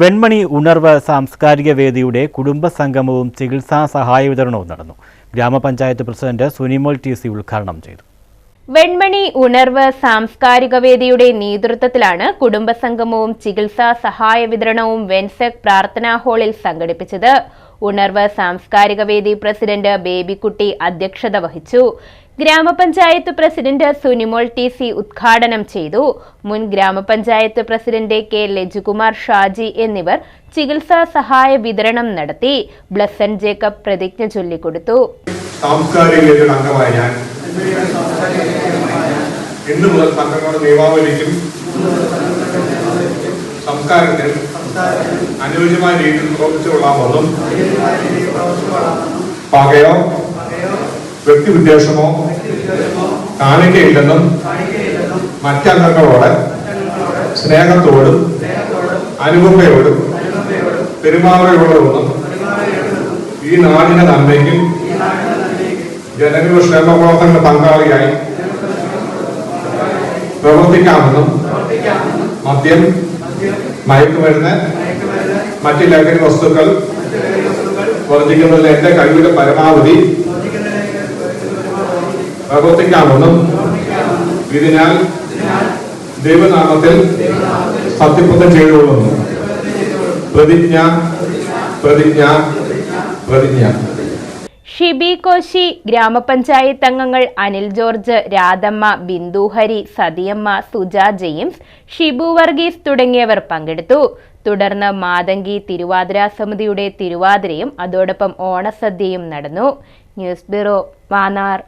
വെൺമണി ഉണർവ് സാംസ്കാരിക വേദിയുടെ കുടുംബസംഗമവും ചികിത്സാ സഹായ വിതരണവും നടന്നു. ഗ്രാമപഞ്ചായത്ത് പ്രസിഡന്റ് സുനിമോൾ ടി സി ഉദ്ഘാടനം ചെയ്തു. വെൺമണി ഉണർവ് സാംസ്കാരിക വേദിയുടെ നേതൃത്വത്തിലാണ് കുടുംബസംഗമവും ചികിത്സാ സഹായ വിതരണവും വെൻസെക് പ്രാർത്ഥനാ ഹാളിൽ സംഘടിപ്പിച്ചത്. ഉണർവ് സാംസ്കാരിക വേദി പ്രസിഡന്റ് ബേബിക്കുട്ടി അധ്യക്ഷത വഹിച്ചു. ഗ്രാമപഞ്ചായത്ത് പ്രസിഡന്റ് സുനിമോൾ ടി സി ഉദ്ഘാടനം ചെയ്തു. മുൻ ഗ്രാമപഞ്ചായത്ത് പ്രസിഡന്റ് കെ ലജുകുമാർ ഷാജി എന്നിവർ ചികിത്സാ സഹായ വിതരണം നടത്തി. ബ്ലസൻ ജേക്കബ് പ്രതിജ്ഞ ചൊല്ലിക്കൊടുത്തു. ഇന്ന് മുതൽ സംഘടനയുടെ നിയമാവലിക്കും സംസ്കാരത്തിൽ അനുയോജ്യമായ രീതിയിൽ പ്രവർത്തിച്ചുകൊള്ളാമെന്നും പകയോ വ്യക്തിവിദ്വേഷമോ കാണിക്കയില്ലെന്നും മറ്റംഗങ്ങളോട് സ്നേഹത്തോടും അനുകമ്പയോടും പെരുമാറുകയോടും ഈ നാടിന്റെ നന്മയ്ക്കും ജനങ്ങളുടെ ക്ഷേമപ്രവർത്തനങ്ങളുടെ പങ്കാളിയായി പ്രവർത്തിക്കാമെന്നും മദ്യം, മയക്കുമരുന്ന്, മറ്റ് ലഹരി വസ്തുക്കൾ വർദ്ധിക്കുന്നതിൽ എന്റെ കഴിവിന്റെ പരമാവധി പ്രവർത്തിക്കാമെന്നും ഇതിനാൽ ദൈവനാമത്തിൽ സത്യപ്രതിജ്ഞ ചെയ്തുകൊള്ളുന്നു. പ്രതിജ്ഞ പ്രതിജ്ഞ പ്രതിജ്ഞ. ഷിബി കോശി, ഗ്രാമപഞ്ചായത്ത് അംഗങ്ങൾ അനിൽ ജോർജ്, രാധമ്മ, ബിന്ദുഹരി, സതിയമ്മ, സുജ ജെയിംസ്, ഷിബു വർഗീസ് തുടങ്ങിയവർ പങ്കെടുത്തു. തുടർന്ന് മാതങ്കി തിരുവാതിര സമിതിയുടെ തിരുവാതിരയും അതോടൊപ്പം ഓണസദ്യയും നടന്നു. News bureau, Mannar.